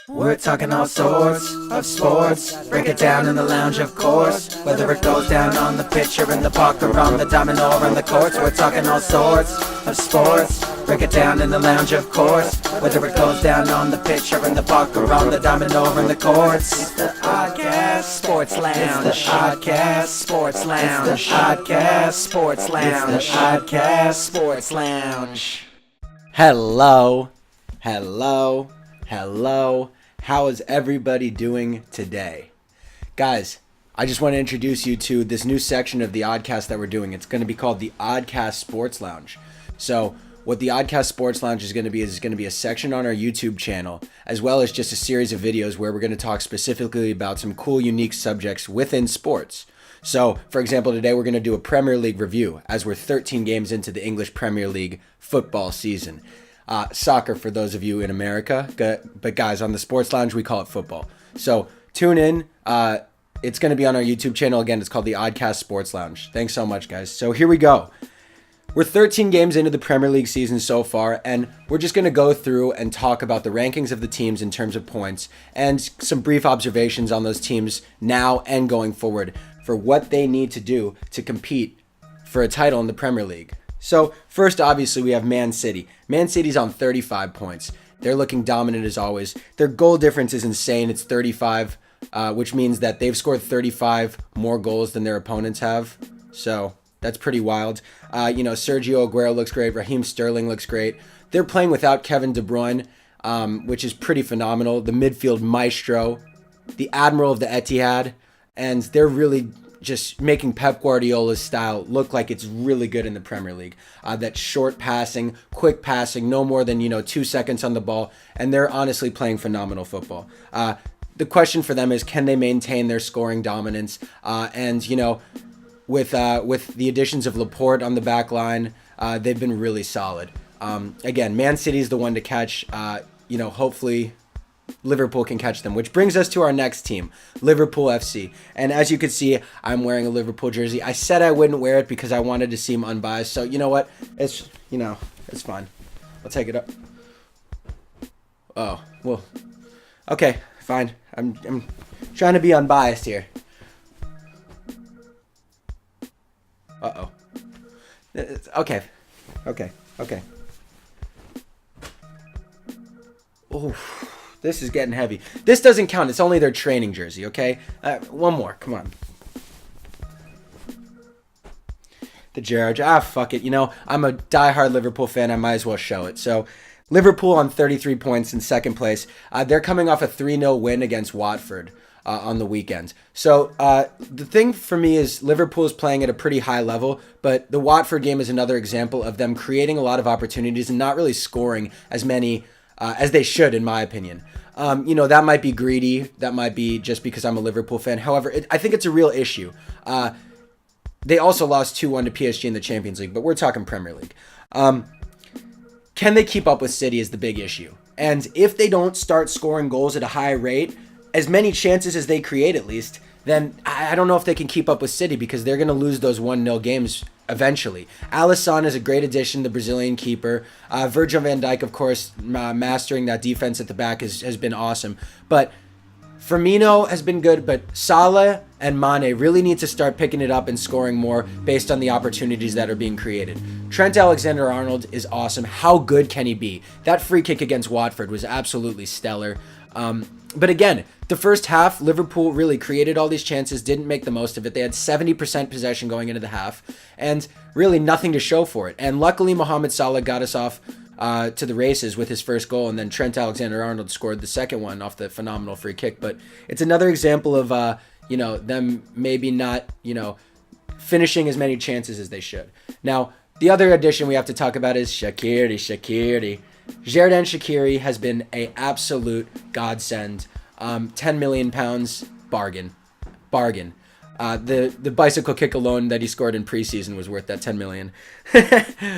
We're talking all sorts of sports. Break it down in the lounge, of course. Whether it goes down on the pitch or in the park or on the diamond or on the courts. We're talking all sorts of sports. Break it down in the lounge, of course. Whether it goes down on the pitch or in the park or on the diamond or in the courts. It's the OddCast Sports Lounge. It's the OddCast Sports Lounge. It's the OddCast Sports Lounge. It's the OddCast Sports Lounge. Hello. How is everybody doing today? Guys, I just want to introduce you to this new section of the OddCast that we're doing. It's going to be called the OddCast Sports Lounge. So what the OddCast Sports Lounge is going to be a section on our YouTube channel, as well as just a series of videos where we're going to talk specifically about some cool, unique subjects within sports. So, for example, today we're going to do a Premier League review, as we're 13 games into the English Premier League football season. Soccer for those of you in America, but guys, on the Sports Lounge, we call it football. So tune in. It's going to be on our YouTube channel. Again, it's called the OddCast Sports Lounge. Thanks so much, guys. So here we go. We're 13 games into the Premier League season so far, and we're just going to go through and talk about the rankings of the teams in terms of points and some brief observations on those teams now and going forward for what they need to do to compete for a title in the Premier League. So first, obviously, we have Man City. Man City's on 35 points. They're looking dominant as always. Their goal difference is insane. It's 35, which means that they've scored 35 more goals than their opponents have. So that's pretty wild. Sergio Aguero looks great. Raheem Sterling looks great. They're playing without Kevin De Bruyne, which is pretty phenomenal. The midfield maestro, the admiral of the Etihad, and they're really just making Pep Guardiola's style look like it's really good in the Premier League. That short passing, quick passing, no more than 2 seconds on the ball, and they're honestly playing phenomenal football. The question for them is, can they maintain their scoring dominance? With the additions of Laporte on the back line, they've been really solid. Again, Man City's the one to catch. Hopefully Liverpool can catch them, which brings us to our next team, Liverpool FC. And as you can see, I'm wearing a Liverpool jersey. I said I wouldn't wear it because I wanted to seem unbiased. So you know what? It's fine. I'll take it up. Oh, well. Okay, fine. I'm trying to be unbiased here. Uh-oh. Okay. Oh. This is getting heavy. This doesn't count. It's only their training jersey, okay? One more. Come on. The Gerrard. Fuck it. I'm a diehard Liverpool fan. I might as well show it. So, Liverpool on 33 points in second place. They're coming off a 3-0 win against Watford on the weekend. So, the thing for me is Liverpool is playing at a pretty high level, but the Watford game is another example of them creating a lot of opportunities and not really scoring as many as they should, in my opinion. That might be greedy. That might be just because I'm a Liverpool fan. However, I think it's a real issue. They also lost 2-1 to PSG in the Champions League, but we're talking Premier League. Can they keep up with City is the big issue. And if they don't start scoring goals at a high rate, as many chances as they create at least, then I don't know if they can keep up with City because they're going to lose those 1-0 games eventually. Alisson is a great addition, the Brazilian keeper. Virgil van Dijk, of course, mastering that defense at the back has been awesome. But Firmino has been good, but Salah and Mane really need to start picking it up and scoring more based on the opportunities that are being created. Trent Alexander-Arnold is awesome. How good can he be? That free kick against Watford was absolutely stellar. But again, the first half, Liverpool really created all these chances, didn't make the most of it. They had 70% possession going into the half, and really nothing to show for it. And luckily, Mohamed Salah got us off to the races with his first goal, and then Trent Alexander-Arnold scored the second one off the phenomenal free kick. But it's another example of, them maybe not, finishing as many chances as they should. Now, the other addition we have to talk about is Shaqiri. Xherdan Shaqiri has been an absolute godsend. £10 million bargain. The bicycle kick alone that he scored in preseason was worth that $10 million.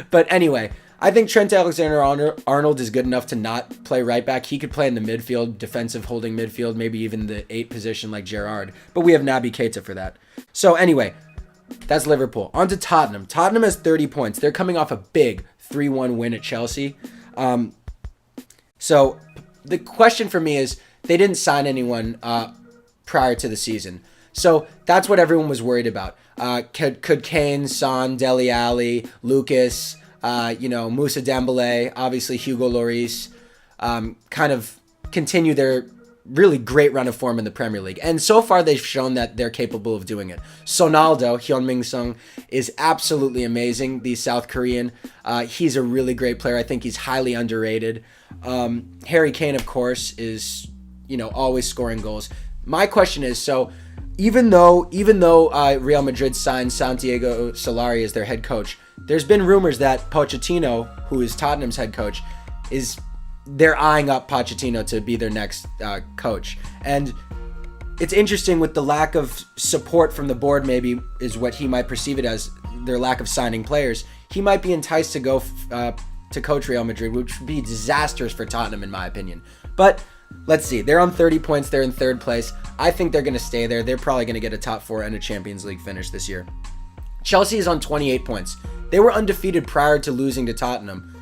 But anyway, I think Trent Alexander-Arnold is good enough to not play right back. He could play in the midfield, defensive holding midfield, maybe even the 8 position like Gerrard. But we have Naby Keita for that. So anyway, that's Liverpool. On to Tottenham. Tottenham has 30 points. They're coming off a big 3-1 win at Chelsea. So the question for me is, they didn't sign anyone prior to the season. So that's what everyone was worried about. Could Kane, Son, Dele Alli, Lucas, Moussa Dembele, obviously Hugo Lloris, kind of continue their really great run of form in the Premier League? And so far they've shown that they're capable of doing it. Sonaldo, Hyun-Min Sung, is absolutely amazing. The South Korean, he's a really great player. I think he's highly underrated. Harry Kane, of course, is always scoring goals. My question is, so even though Real Madrid signed Santiago Solari as their head coach, there's been rumors that Pochettino, who is Tottenham's head coach, they're eyeing up Pochettino to be their next coach. And it's interesting with the lack of support from the board, maybe is what he might perceive it as, their lack of signing players. He might be enticed to go to coach Real Madrid, which would be disastrous for Tottenham in my opinion. But let's see. They're on 30 points. They're in third place. I think they're going to stay there. They're probably going to get a top 4 and a Champions League finish this year. Chelsea is on 28 points. They were undefeated prior to losing to Tottenham.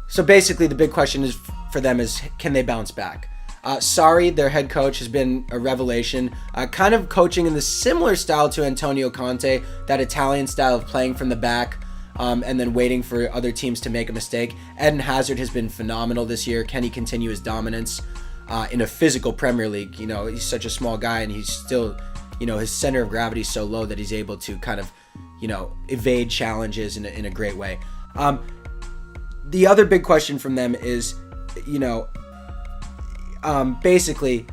So basically the big question is for them is, can they bounce back? Sarri, their head coach, has been a revelation, kind of coaching in the similar style to Antonio Conte, that Italian style of playing from the back, and then waiting for other teams to make a mistake. Eden Hazard has been phenomenal this year. Can he continue his dominance in a physical Premier League? He's such a small guy, and he's still, his center of gravity is so low that he's able to kind of, evade challenges in a great way. The other big question from them is, basically,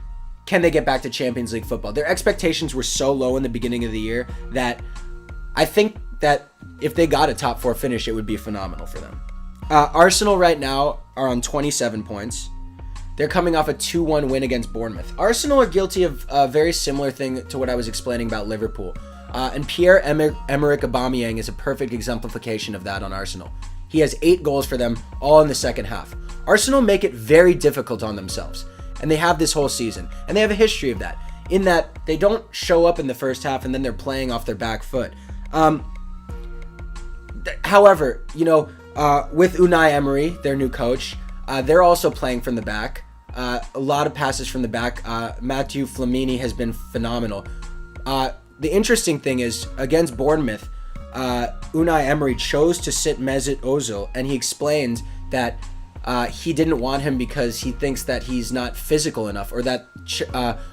can they get back to Champions League football? Their expectations were so low in the beginning of the year that I think that if they got a top 4 finish, it would be phenomenal for them. Arsenal right now are on 27 points. They're coming off a 2-1 win against Bournemouth. Arsenal are guilty of a very similar thing to what I was explaining about Liverpool. And Pierre-Emerick Aubameyang is a perfect exemplification of that on Arsenal. He has 8 goals for them, all in the second half. Arsenal make it very difficult on themselves, and they have this whole season. And they have a history of that, in that they don't show up in the first half and then they're playing off their back foot. However, with Unai Emery, their new coach, they're also playing from the back. A lot of passes from the back. Mathieu Flamini has been phenomenal. The interesting thing is, against Bournemouth, Unai Emery chose to sit Mesut Ozil, and he explained that he didn't want him because he thinks that he's not physical enough, or that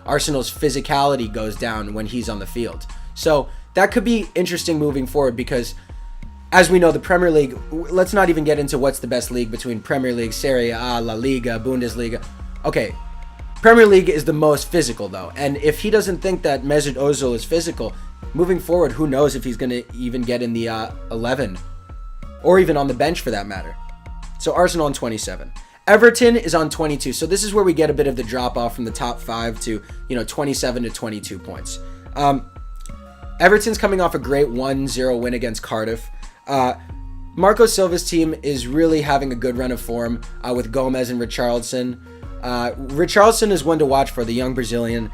Arsenal's physicality goes down when he's on the field. So that could be interesting moving forward, because as we know, the Premier League, let's not even get into what's the best league between Premier League, Serie A, La Liga, Bundesliga. Okay, Premier League is the most physical though, and if he doesn't think that Mesut Ozil is physical, moving forward, who knows if he's going to even get in the 11, or even on the bench for that matter. So Arsenal on 27. Everton is on 22. So this is where we get a bit of the drop off from the top 5 to 27 to 22 points. Everton's coming off a great 1-0 win against Cardiff. Marco Silva's team is really having a good run of form with Gomez and Richarlison. Richarlison is one to watch for, the young Brazilian.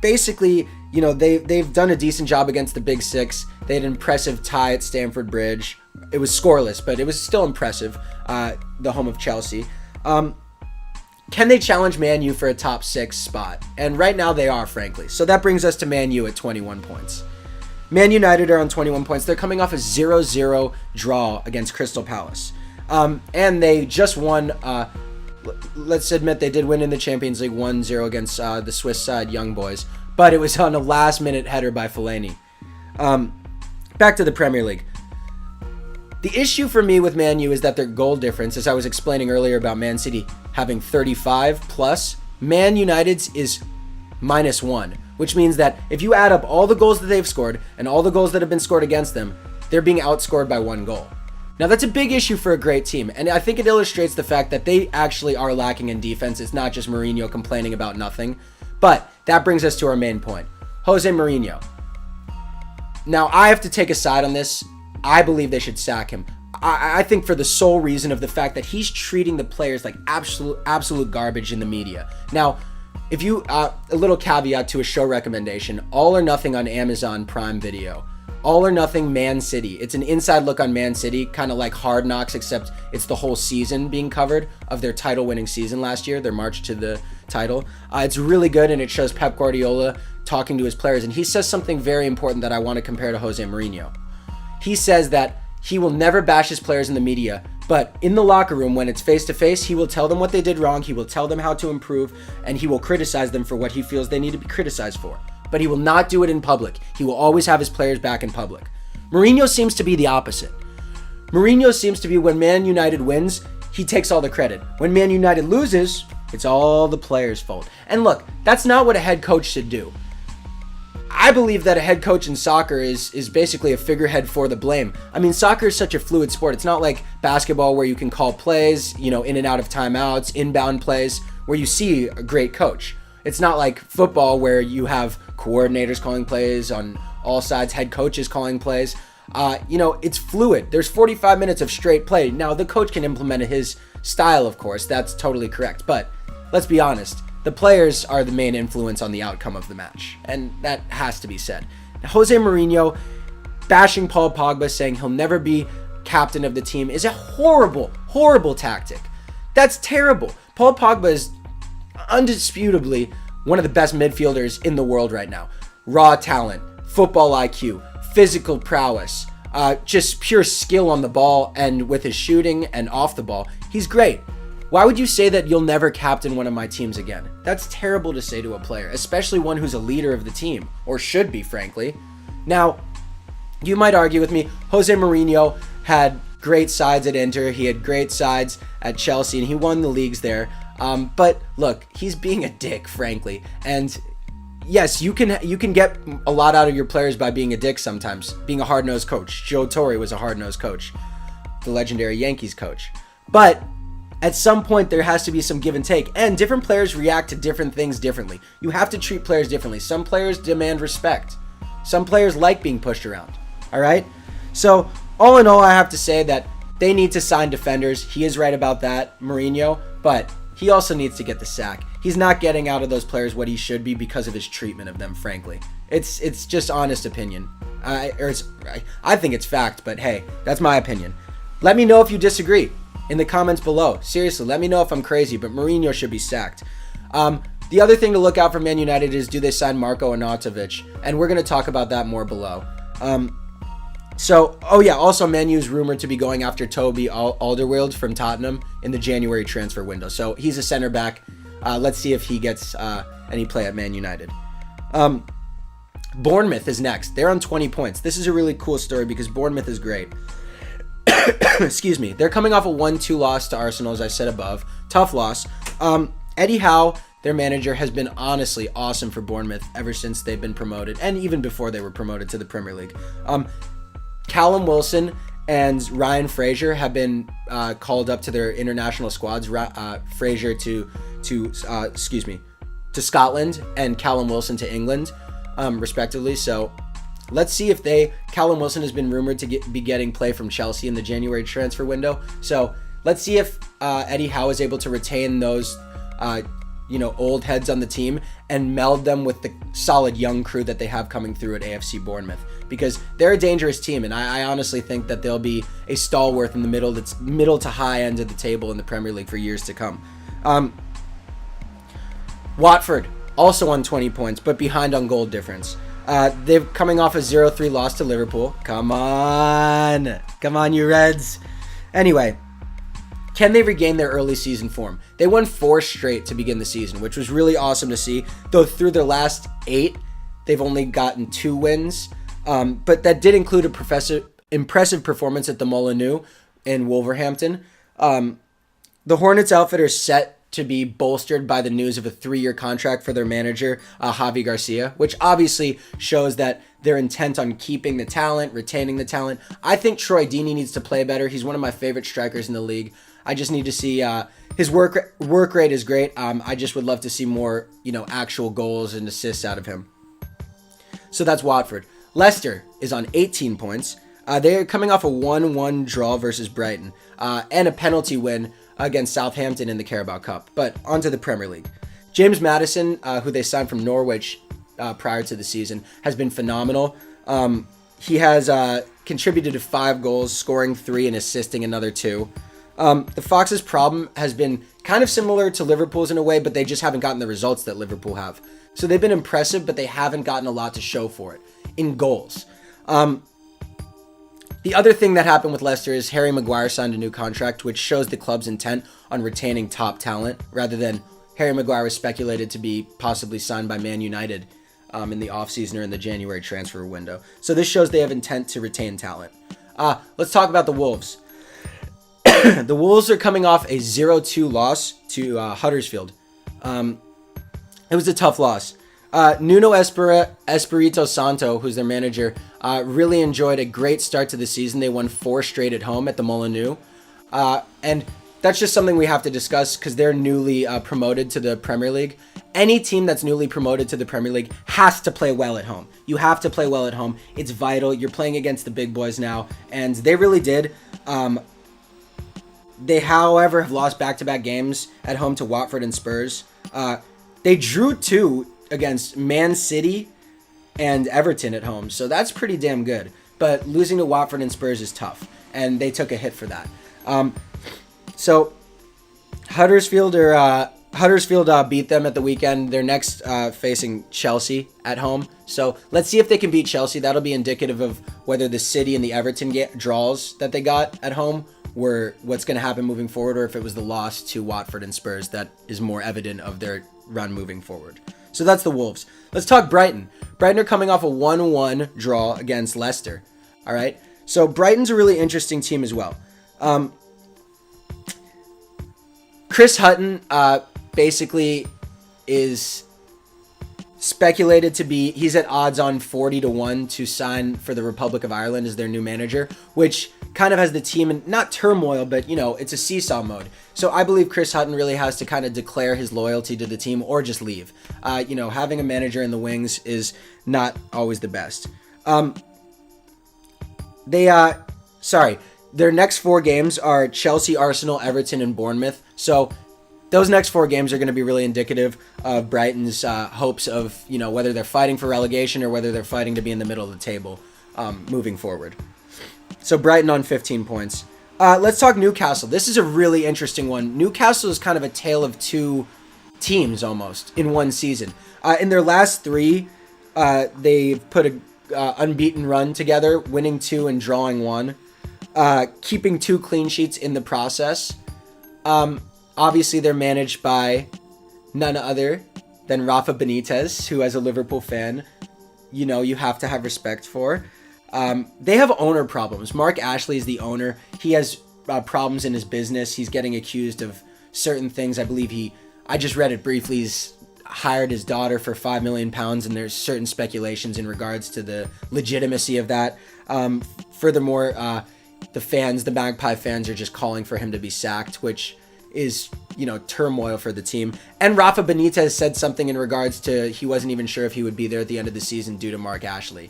Basically, they've done a decent job against the Big Six. They had an impressive tie at Stamford Bridge. It was scoreless, but it was still impressive, the home of Chelsea. Can they challenge Man U for a top 6 spot? And right now they are, frankly. So that brings us to Man U at 21 points. Man United are on 21 points. They're coming off a 0-0 draw against Crystal Palace. And they just won, let's admit they did win in the Champions League 1-0 against the Swiss side Young Boys. But it was on a last-minute header by Fellaini. Back to the Premier League. The issue for me with Man U is that their goal difference, as I was explaining earlier about Man City having 35 plus, Man United's is -1, which means that if you add up all the goals that they've scored and all the goals that have been scored against them, they're being outscored by 1 goal. Now that's a big issue for a great team, and I think it illustrates the fact that they actually are lacking in defense. It's not just Mourinho complaining about nothing. But that brings us to our main point. Jose Mourinho. Now I have to take a side on this. I believe they should sack him. I think for the sole reason of the fact that he's treating the players like absolute garbage in the media. Now, if you, a little caveat to a show recommendation, All or Nothing on Amazon Prime Video. All or Nothing Man City. It's an inside look on Man City, kind of like Hard Knocks, except it's the whole season being covered of their title-winning season last year, their march to the title. It's really good, and it shows Pep Guardiola talking to his players, and he says something very important that I want to compare to Jose Mourinho. He says that he will never bash his players in the media, but in the locker room, when it's face-to-face, he will tell them what they did wrong, he will tell them how to improve, and he will criticize them for what he feels they need to be criticized for. But he will not do it in public. He will always have his players back in public. Mourinho seems to be the opposite. Mourinho seems to be, when Man United wins, he takes all the credit. When Man United loses, it's all the players' fault. And look, that's not what a head coach should do. I believe that a head coach in soccer is basically a figurehead for the blame. I mean, soccer is such a fluid sport. It's not like basketball where you can call plays, in and out of timeouts, inbound plays, where you see a great coach. It's not like football where you have coordinators calling plays on all sides, head coaches calling plays. It's fluid. There's 45 minutes of straight play. Now, the coach can implement his style, of course. That's totally correct. But let's be honest. The players are the main influence on the outcome of the match. And that has to be said. Now, Jose Mourinho bashing Paul Pogba, saying he'll never be captain of the team, is a horrible, horrible tactic. That's terrible. Paul Pogba is undisputably one of the best midfielders in the world right now. Raw talent, football IQ, physical prowess, just pure skill on the ball and with his shooting and off the ball. He's great. Why would you say that you'll never captain one of my teams again? That's terrible to say to a player, especially one who's a leader of the team, or should be, frankly. Now, you might argue with me, Jose Mourinho had great sides at Inter, he had great sides at Chelsea, and he won the leagues there. But look, he's being a dick, frankly. And yes, you can get a lot out of your players by being a dick sometimes, being a hard-nosed coach. Joe Torre was a hard-nosed coach, the legendary Yankees coach. But at some point, there has to be some give and take, and different players react to different things differently. You have to treat players differently. Some players demand respect. Some players like being pushed around. All right? So, all in all, I have to say that they need to sign defenders. He is right about that, Mourinho, but he also needs to get the sack. He's not getting out of those players what he should be because of his treatment of them, frankly. It's just honest opinion. I think it's fact, but hey, that's my opinion. Let me know if you disagree in the comments below. Seriously, let me know if I'm crazy, but Mourinho should be sacked. The other thing to look out for Man United is, do they sign Marko Arnautovic? And we're going to talk about that more below. Also Man U's rumored to be going after Toby Alderweireld from Tottenham in the January transfer window. So he's a center back. Let's see if he gets any play at Man United. Bournemouth is next. They're on 20 points. This is a really cool story because Bournemouth is great. Excuse me. They're coming off a 1-2 loss to Arsenal, as I said above. Tough loss. Eddie Howe, their manager, has been honestly awesome for Bournemouth ever since they've been promoted, and even before they were promoted to the Premier League. Callum Wilson and Ryan Fraser have been called up to their international squads. Fraser to Scotland, and Callum Wilson to England, respectively. So let's see if Callum Wilson has been rumored to be getting play from Chelsea in the January transfer window. So let's see if Eddie Howe is able to retain those old heads on the team and meld them with the solid young crew that they have coming through at AFC Bournemouth, because they're a dangerous team, and I honestly think that they'll be a stalwart in the middle to high end of the table in the Premier League for years to come. Watford, also on 20 points, but behind on goal difference. They're coming off a 0-3 loss to Liverpool. Come on, you Reds. Anyway, can they regain their early season form? They won 4 straight to begin the season, which was really awesome to see. Though through their last 8, they've only gotten 2 wins. But that did include a impressive performance at the Molineux in Wolverhampton. The Hornets outfit are set to be bolstered by the news of a 3-year contract for their manager, Javi Garcia, which obviously shows that they're intent on keeping the talent, retaining the talent. I think Troy Deeney needs to play better. He's one of my favorite strikers in the league. I just need to see his work rate is great. I just would love to see more, actual goals and assists out of him. So that's Watford. Leicester is on 18 points. They're coming off a 1-1 draw versus Brighton and a penalty win against Southampton in the Carabao Cup. But onto the Premier League. James Maddison, who they signed from Norwich prior to the season, has been phenomenal. He has contributed to 5 goals, scoring 3 and assisting another 2. The Foxes' problem has been kind of similar to Liverpool's in a way, but they just haven't gotten the results that Liverpool have. So they've been impressive, but they haven't gotten a lot to show for it in goals. The other thing that happened with Leicester is Harry Maguire signed a new contract, which shows the club's intent on retaining top talent, rather than Harry Maguire was speculated to be possibly signed by Man United in the offseason or in the January transfer window. So this shows they have intent to retain talent. Let's talk about the Wolves. The Wolves are coming off a 0-2 loss to Huddersfield. It was a tough loss. Nuno Espirito Santo, who's their manager, really enjoyed a great start to the season. They won 4 straight at home at the Molineux. And that's just something we have to discuss because they're newly promoted to the Premier League. Any team that's newly promoted to the Premier League has to play well at home. You have to play well at home. It's vital. You're playing against the big boys now, and they really did. They, however, have lost back-to-back games at home to Watford and Spurs. They drew 2 against Man City and Everton at home, so that's pretty damn good. But losing to Watford and Spurs is tough, and they took a hit for that. So Huddersfield beat them at the weekend. They're next facing Chelsea at home. So let's see if they can beat Chelsea. That'll be indicative of whether the City and the Everton draws that they got at home were what's going to happen moving forward, or if it was the loss to Watford and Spurs that is more evident of their run moving forward. So that's the Wolves. Let's talk Brighton. Brighton are coming off a 1-1 draw against Leicester. All right. So Brighton's a really interesting team as well. Chris Hutton basically is speculated to be, he's at odds on 40-1 to sign for the Republic of Ireland as their new manager, which kind of has the team in not turmoil, but it's a seesaw mode. So I believe Chris Hutton really has to kind of declare his loyalty to the team or just leave. Having a manager in the wings is not always the best. Their next 4 games are Chelsea, Arsenal, Everton, and Bournemouth. So those next 4 games are going to be really indicative of Brighton's hopes of, whether they're fighting for relegation or whether they're fighting to be in the middle of the table moving forward. So Brighton on 15 points. Let's talk Newcastle. This is a really interesting one. Newcastle is kind of a tale of 2 teams almost in one season. In their last 3, they've put a unbeaten run together, winning 2 and drawing 1, keeping 2 clean sheets in the process. Obviously, they're managed by none other than Rafa Benitez, who, as a Liverpool fan, you have to have respect for. They have owner problems. Mark Ashley is the owner. He has problems in his business. He's getting accused of certain things. I believe I just read it briefly, he's hired his daughter for £5 million, and there's certain speculations in regards to the legitimacy of that. Furthermore, the Magpie fans are just calling for him to be sacked, which is, turmoil for the team. And Rafa Benitez said something in regards to he wasn't even sure if he would be there at the end of the season due to Mark Ashley.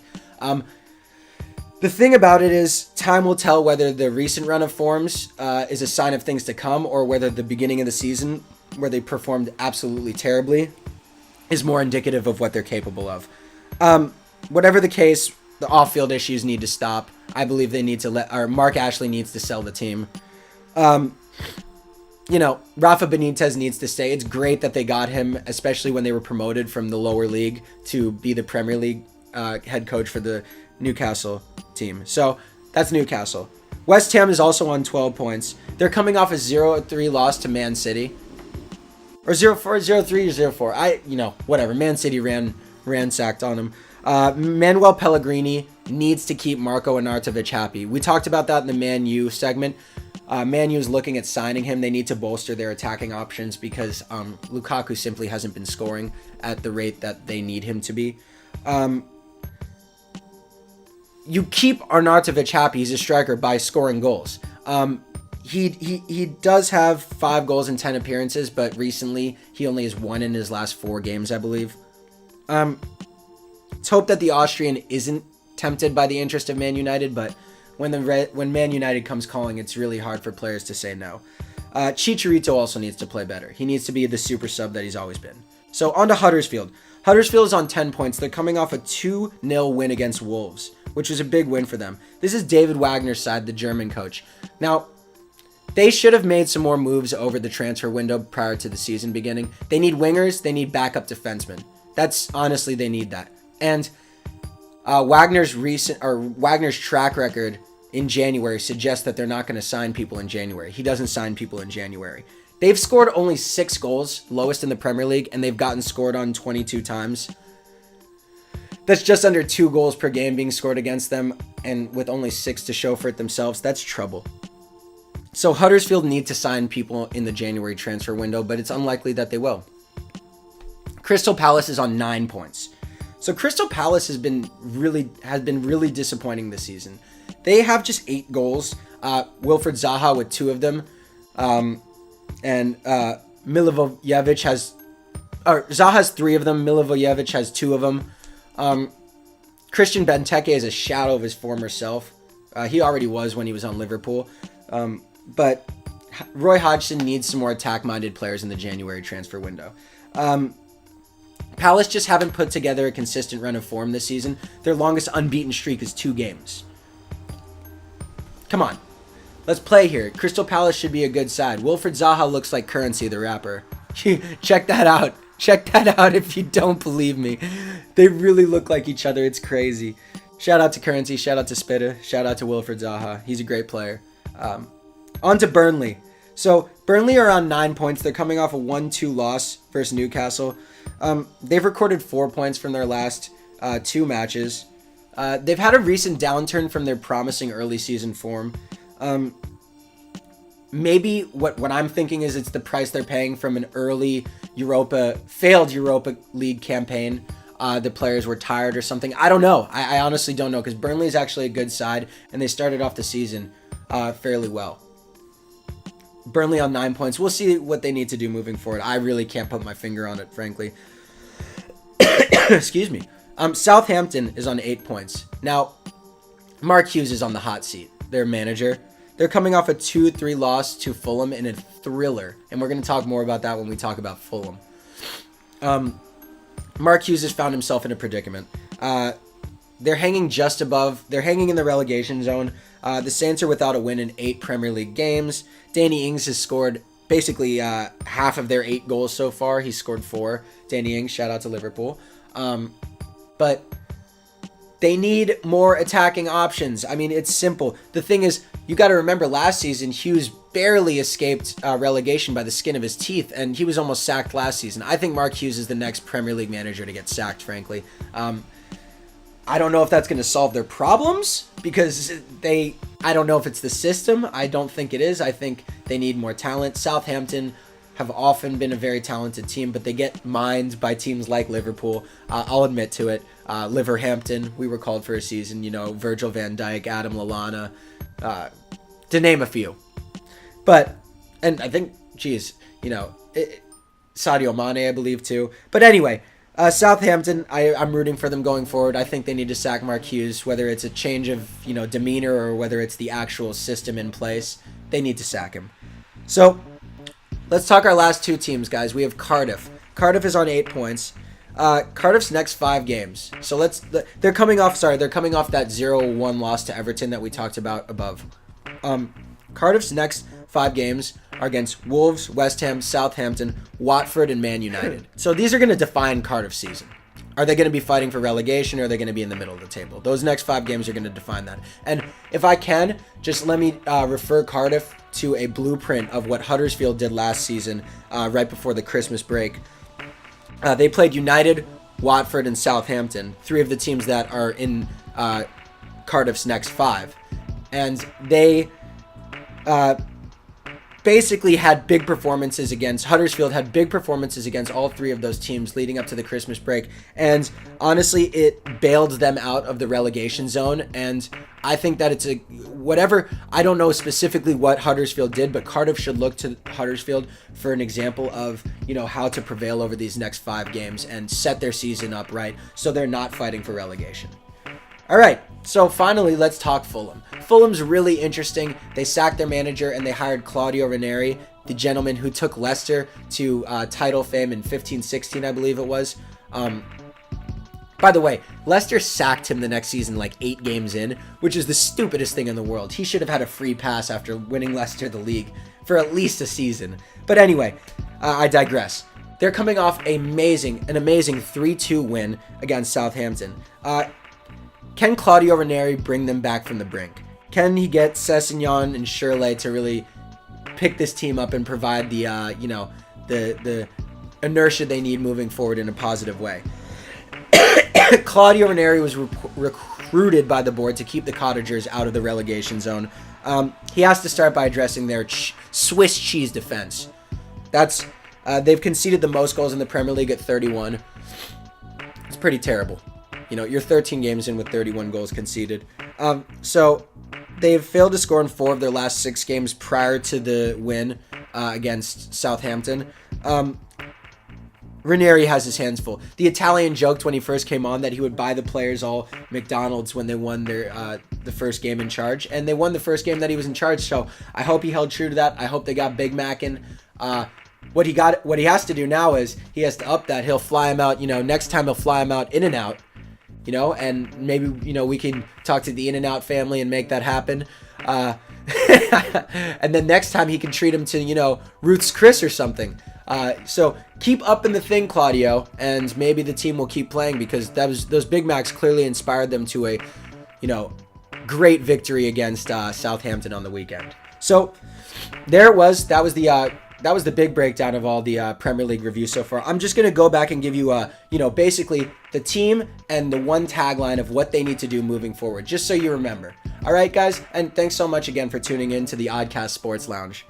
The thing about it is time will tell whether the recent run of forms is a sign of things to come, or whether the beginning of the season, where they performed absolutely terribly, is more indicative of what they're capable of. Whatever the case, the off-field issues need to stop. I believe they need to Mark Ashley needs to sell the team. Rafa Benitez needs to stay. It's great that they got him, especially when they were promoted from the lower league to be the Premier League head coach for the Newcastle team. So that's Newcastle. West Ham is also on 12 points. They're coming off a 0-3 loss to Man City. Or 0-4, 0-3 or 0-4. Whatever. Man City ransacked on them. Manuel Pellegrini needs to keep Marco Arnautovic happy. We talked about that in the Man U segment. Man U is looking at signing him. They need to bolster their attacking options because Lukaku simply hasn't been scoring at the rate that they need him to be. You keep Arnautovic happy, he's a striker, by scoring goals. He does have 5 goals in 10 appearances, but recently he only has 1 in his last 4 games, I believe. Let's hope that the Austrian isn't tempted by the interest of Man United, but when Man United comes calling, it's really hard for players to say no. Chicharito also needs to play better. He needs to be the super sub that he's always been. So on to Huddersfield. Huddersfield is on 10 points. They're coming off a 2-0 win against Wolves. which was a big win for them. This is David Wagner's side, the German coach. Now, they should have made some more moves over the transfer window prior to the season beginning. They need wingers. They need backup defensemen. That's honestly, they need that. And Wagner's track record in January suggests that they're not going to sign people in January. He doesn't sign people in January. They've scored only 6 goals, lowest in the Premier League, and they've gotten scored on 22 times. That's just under 2 goals per game being scored against them, and with only 6 to show for it themselves, that's trouble. So Huddersfield need to sign people in the January transfer window, but it's unlikely that they will. Crystal Palace is on 9 points. So Crystal Palace has been really disappointing this season. They have just 8 goals. Wilfried Zaha with 2 of them. And Milivojevic Zaha has 3 of them. Milivojevic has 2 of them. Christian Benteke is a shadow of his former self. He already was when he was on Liverpool. But Roy Hodgson needs some more attack-minded players in the January transfer window. Palace just haven't put together a consistent run of form this season. Their longest unbeaten streak is 2 games. Come on. Let's play here. Crystal Palace should be a good side. Wilfried Zaha looks like Currency the rapper. Check that out. Check that out if you don't believe me. They really look like each other. It's crazy. Shout out to Currency. Shout out to Spitta. Shout out to Wilfried Zaha. He's a great player. On to Burnley. So Burnley are on 9 points. They're coming off a 1-2 loss versus Newcastle. They've recorded 4 points from their last 2 matches. They've had a recent downturn from their promising early season form. Maybe what I'm thinking is it's the price they're paying from an early failed Europa League campaign. The players were tired or something. I don't know. I honestly don't know, because Burnley is actually a good side, and they started off the season fairly well. Burnley on 9 points. We'll see what they need to do moving forward. I really can't put my finger on it, frankly. Excuse me. Southampton is on 8 points. Now, Mark Hughes is on the hot seat, their manager. They're coming off a 2-3 loss to Fulham in a thriller, and we're going to talk more about that when we talk about Fulham. Mark Hughes has found himself in a predicament. They're hanging in the relegation zone. The Saints are without a win in 8 Premier League games. Danny Ings has scored basically half of their 8 goals so far. He's scored 4. Danny Ings, shout out to Liverpool. But they need more attacking options. I mean, it's simple. The thing is, you got to remember last season, Hughes barely escaped relegation by the skin of his teeth, and he was almost sacked last season. I think Mark Hughes is the next Premier League manager to get sacked, frankly. I don't know if that's going to solve their problems, because I don't know if it's the system. I don't think it is. I think they need more talent. Southampton have often been a very talented team, but they get mined by teams like Liverpool. I'll admit to it. Liverhampton, we were called for a season. Virgil van Dijk, Adam Lallana, to name a few. And I think, Sadio Mane, I believe, too. But anyway, Southampton, I'm rooting for them going forward. I think they need to sack Mark Hughes, whether it's a change of, demeanor or whether it's the actual system in place. They need to sack him. So, let's talk our last 2 teams, guys. We have Cardiff. Cardiff is on 8 points. Cardiff's next 5 games. So they're coming off that 0-1 loss to Everton that we talked about above. Cardiff's next 5 games are against Wolves, West Ham, Southampton, Watford, and Man United. So these are going to define Cardiff's season. Are they going to be fighting for relegation, or are they going to be in the middle of the table? Those next 5 games are going to define that. And if I can, just let me refer Cardiff to a blueprint of what Huddersfield did last season right before the Christmas break. They played United, Watford, and Southampton, 3 of the teams that are in Cardiff's next 5. And they basically had big performances against Huddersfield, had big performances against all 3 of those teams leading up to the Christmas break. And honestly, it bailed them out of the relegation zone. And I think that it's I don't know specifically what Huddersfield did, but Cardiff should look to Huddersfield for an example of, how to prevail over these next 5 games and set their season up right so they're not fighting for relegation. All right, so finally, let's talk Fulham. Fulham's really interesting. They sacked their manager and they hired Claudio Ranieri, the gentleman who took Leicester to title fame in 15-16, I believe it was. By By the way, Leicester sacked him the next season like 8 games in, which is the stupidest thing in the world. He should have had a free pass after winning Leicester the league for at least a season. But anyway, I digress. They're coming off an amazing 3-2 win against Southampton. Can Claudio Ranieri bring them back from the brink? Can he get Sessegnon and Shirley to really pick this team up and provide the the inertia they need moving forward in a positive way? Claudio Ranieri was recruited by the board to keep the Cottagers out of the relegation zone. He has to start by addressing their Swiss cheese defense. They've conceded the most goals in the Premier League at 31. It's pretty terrible. You're 13 games in with 31 goals conceded. So they've failed to score in 4 of their last 6 games prior to the win against Southampton. Ranieri has his hands full. The Italian joked when he first came on that he would buy the players all McDonald's when they won their the first game in charge, and they won the first game that he was in charge. So I hope he held true to that. I hope they got Big Mac in. What he has to do now is he has to up that. He'll fly him out. Next time he'll fly him out In-N-Out. And maybe we can talk to the In-N-Out family and make that happen. And then next time he can treat him to Ruth's Chris or something. So keep up in the thing, Claudio, and maybe the team will keep playing, because those Big Macs clearly inspired them to a great victory against Southampton on the weekend. So there it was. That was the big breakdown of all the Premier League review so far. I'm just going to go back and give you, basically the team and the one tagline of what they need to do moving forward, just so you remember. All right, guys, and thanks so much again for tuning in to the OddCast Sports Lounge.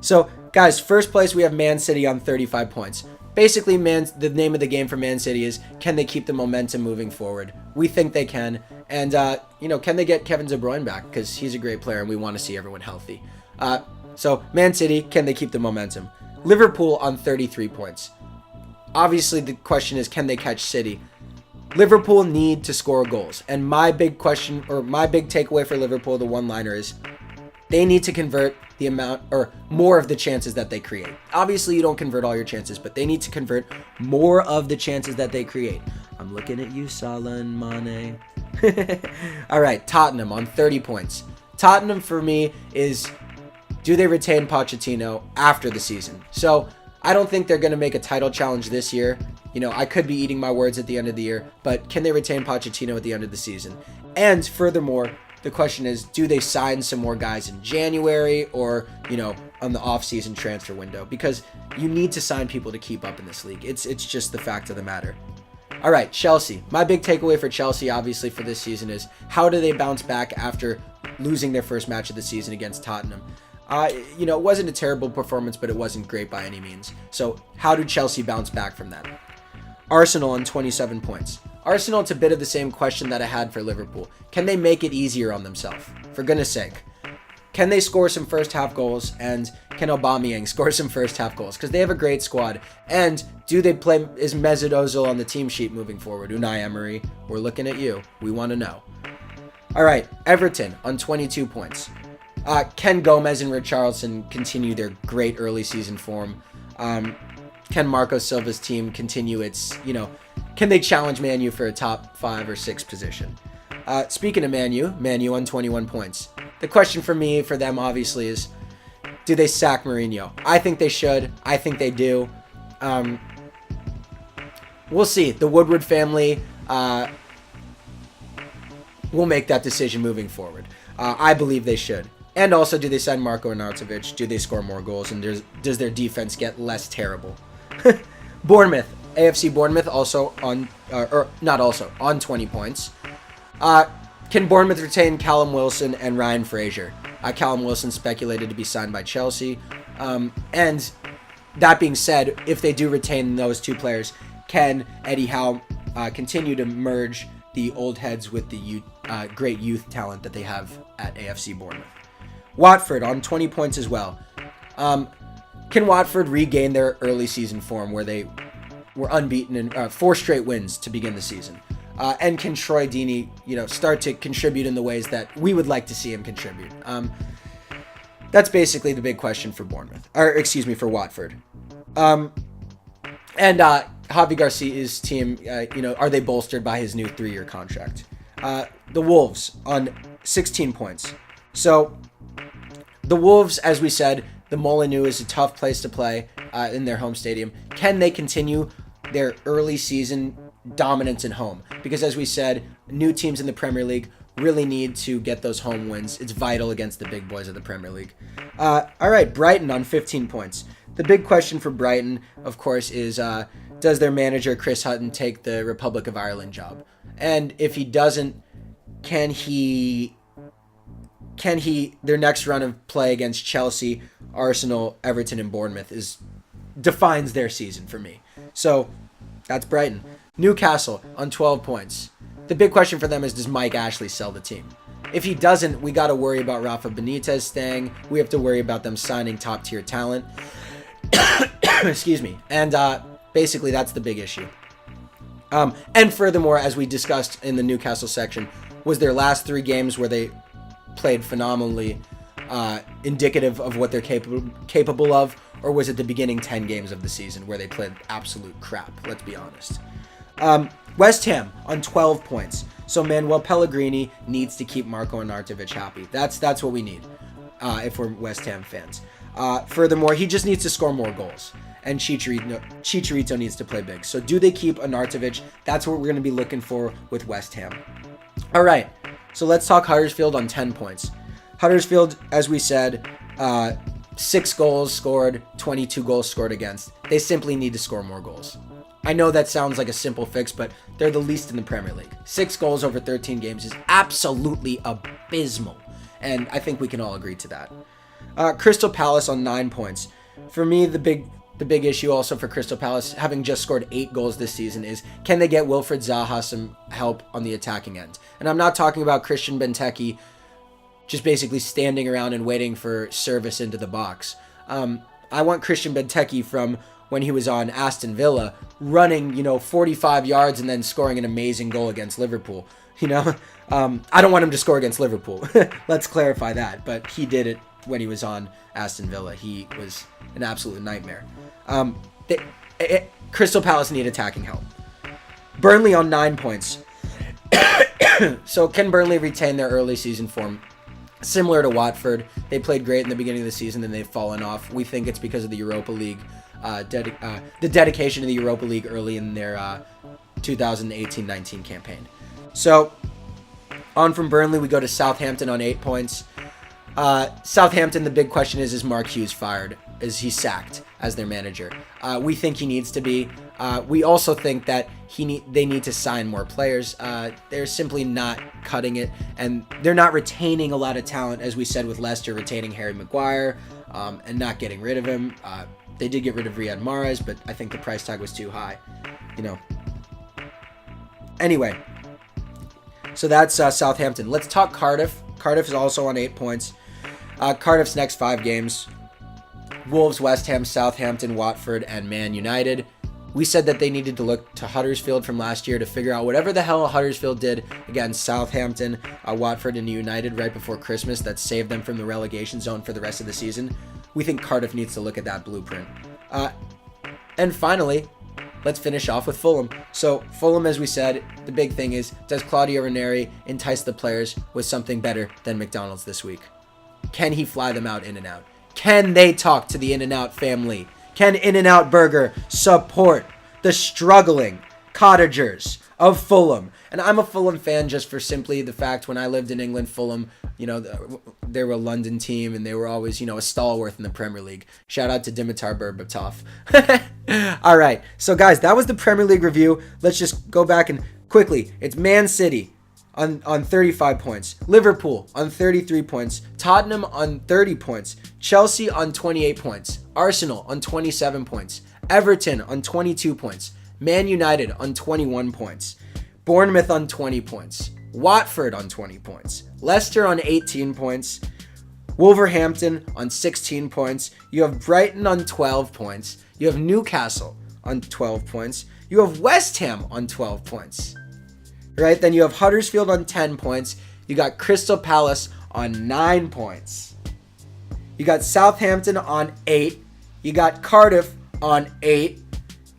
So, guys, first place we have Man City on 35 points. Basically, the name of the game for Man City is, can they keep the momentum moving forward? We think they can. And, can they get Kevin De Bruyne back? Because he's a great player and we want to see everyone healthy. So, Man City, can they keep the momentum? Liverpool on 33 points. Obviously, the question is, can they catch City? Liverpool need to score goals. And my big takeaway for Liverpool, the one-liner is, they need to convert the amount or more of the chances that they create. Obviously, you don't convert all your chances, but they need to convert more of the chances that they create. I'm looking at you, Salah and Mane. All right, Tottenham on 30 points. Tottenham, for me, is, do they retain Pochettino after the season? So I don't think they're going to make a title challenge this year. I could be eating my words at the end of the year, but can they retain Pochettino at the end of the season? And furthermore, the question is, do they sign some more guys in January or, on the off-season transfer window? Because you need to sign people to keep up in this league. It's just the fact of the matter. All right, Chelsea. My big takeaway for Chelsea, obviously, for this season is, how do they bounce back after losing their first match of the season against Tottenham? It wasn't a terrible performance, but it wasn't great by any means. So how do Chelsea bounce back from that? Arsenal on 27 points. Arsenal, it's a bit of the same question that I had for Liverpool. Can they make it easier on themselves? For goodness sake. Can they score some first half goals? And can Aubameyang score some first half goals? Because they have a great squad. And is Mesut Ozil on the team sheet moving forward? Unai Emery, we're looking at you. We want to know. All right, Everton on 22 points. Can Gomez and Richarlison continue their great early season form? Can Marco Silva's team continue its, can they challenge Man U for a top 5 or 6 position? Speaking of Man U on 21 points. The question for them obviously is, do they sack Mourinho? I think they should. I think they do. We'll see. The Woodward family will make that decision moving forward. I believe they should. And also, do they sign Marko Arnautovic? Do they score more goals? And does their defense get less terrible? Bournemouth, AFC Bournemouth also on 20 points. Can Bournemouth retain Callum Wilson and Ryan Fraser? Callum Wilson speculated to be signed by Chelsea. And that being said, if they do retain those two players, can Eddie Howe continue to merge the old heads with the great youth talent that they have at AFC Bournemouth? Watford on 20 points as well. Can Watford regain their early season form where they were unbeaten in 4 straight wins to begin the season? And can Troy Deeney, start to contribute in the ways that we would like to see him contribute? That's basically the big question for for Watford. And Javi Garcia's team, are they bolstered by his new 3-year contract? The Wolves on 16 points. So the Wolves, as we said, the Molineux is a tough place to play in their home stadium. Can they continue their early season dominance at home? Because as we said, new teams in the Premier League really need to get those home wins. It's vital against the big boys of the Premier League. All right, Brighton on 15 points. The big question for Brighton, of course, is does their manager Chris Hutton take the Republic of Ireland job? And if he doesn't, can he their next run of play against Chelsea, Arsenal, Everton, and Bournemouth defines their season for me. So that's Brighton. Newcastle on 12 points. The big question for them is, does Mike Ashley sell the team? If he doesn't, we got to worry about Rafa Benitez staying. We have to worry about them signing top-tier talent. Excuse me. And basically, that's the big issue. And furthermore, as we discussed in the Newcastle section, was their last 3 games where they played phenomenally indicative of what they're capable of, or was it the beginning 10 games of the season where they played absolute crap? Let's be honest. West Ham on 12 points. So Manuel Pellegrini needs to keep Marko Arnautovic happy. That's what we need if we're West Ham fans. Furthermore, he just needs to score more goals. And Chicharito needs to play big. So do they keep Arnautovic? That's what we're going to be looking for with West Ham. All right, so let's talk Huddersfield on 10 points. Huddersfield, as we said, 6 goals scored, 22 goals scored against. They simply need to score more goals. I know that sounds like a simple fix, but they're the least in the Premier League. 6 goals over 13 games is absolutely abysmal, and I think we can all agree to that. Crystal Palace on 9 points. For me, the big issue also for Crystal Palace, having just scored 8 goals this season, is can they get Wilfried Zaha some help on the attacking end? And I'm not talking about Christian Benteke just basically standing around and waiting for service into the box. I want Christian Benteke from when he was on Aston Villa, running, 45 yards and then scoring an amazing goal against Liverpool. I don't want him to score against Liverpool. Let's clarify that. But he did it when he was on Aston Villa. He was an absolute nightmare. Crystal Palace need attacking help. Burnley on 9 points. So can Burnley retain their early season form? Similar to Watford, they played great in the beginning of the season, then they've fallen off. We think it's because of the Europa League, the dedication to the Europa League early in their 2018-19 campaign. So, on from Burnley, we go to Southampton on 8 points. Southampton, the big question is Mark Hughes fired? Is he sacked as their manager? We think he needs to be. We also think that they need to sign more players. They're simply not cutting it, and they're not retaining a lot of talent, as we said with Leicester, retaining Harry Maguire and not getting rid of him. They did get rid of Riyad Mahrez, but I think the price tag was too high. Anyway, so that's Southampton. Let's talk Cardiff. Cardiff is also on 8 points. Cardiff's next 5 games: Wolves, West Ham, Southampton, Watford, and Man United. We said that they needed to look to Huddersfield from last year to figure out whatever the hell Huddersfield did against Southampton, Watford, and United right before Christmas that saved them from the relegation zone for the rest of the season. We think Cardiff needs to look at that blueprint. And finally, let's finish off with Fulham. So Fulham, as we said, the big thing is, does Claudio Ranieri entice the players with something better than McDonald's this week? Can he fly them out In-N-Out? Can they talk to the In-N-Out family? Can In-N-Out Burger support the struggling cottagers of Fulham? And I'm a Fulham fan just for simply the fact when I lived in England, Fulham, they were a London team and they were always, a stalwart in the Premier League. Shout out to Dimitar Berbatov. All right. So guys, that was the Premier League review. Let's just go back and quickly. It's Man City on 35 points. Liverpool on 33 points. Tottenham on 30 points. Chelsea on 28 points. Arsenal on 27 points. Everton on 22 points. Man United on 21 points. Bournemouth on 20 points. Watford on 20 points. Leicester on 18 points. Wolverhampton on 16 points. You have Brighton on 12 points. You have Newcastle on 12 points. You have West Ham on 12 points. Right? Then you have Huddersfield on 10 points. You got Crystal Palace on 9 points. You got Southampton on 8. You got Cardiff on 8.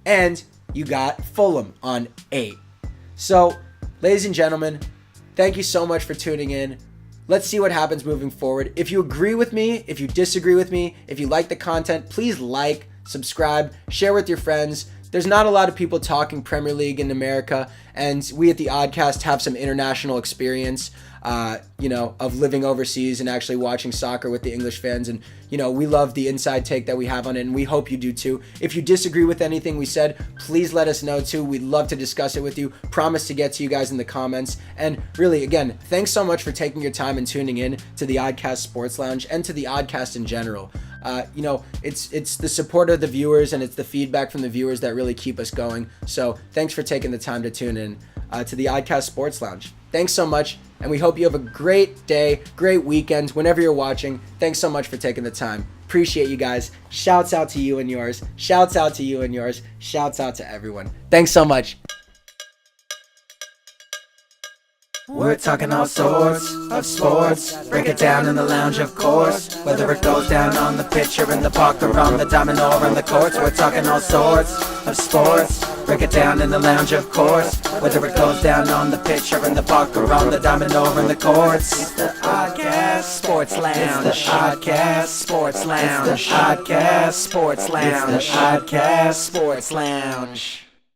And you got Fulham on 8. So, ladies and gentlemen, thank you so much for tuning in. Let's see what happens moving forward. If you agree with me, if you disagree with me, if you like the content, please like, subscribe, share with your friends. There's not a lot of people talking Premier League in America, and we at the OddCast have some international experience, of living overseas and actually watching soccer with the English fans. And, we love the inside take that we have on it, and we hope you do too. If you disagree with anything we said, please let us know too. We'd love to discuss it with you. Promise to get to you guys in the comments. And really, again, thanks so much for taking your time and tuning in to the OddCast Sports Lounge and to the OddCast in general. It's the support of the viewers and it's the feedback from the viewers that really keep us going. So thanks for taking the time to tune in to the OddCast Sports Lounge. Thanks so much, and we hope you have a great day, great weekend, whenever you're watching. Thanks so much for taking the time. Appreciate you guys. Shouts out to you and yours. Shouts out to you and yours. Shouts out to everyone. Thanks so much. We're talking all sorts of sports. Break it down in the lounge, of course. Whether it goes down on the pitch or in the park or on the diamond or on the courts. We're talking all sorts of sports. Break it down in the lounge, of course. Whether it goes down on the pitch or in the park or on the diamond or in the courts. It's the OddCast Sports Lounge. It's the OddCast Sports Lounge. It's the OddCast Sports Lounge. It's the OddCast Sports Lounge.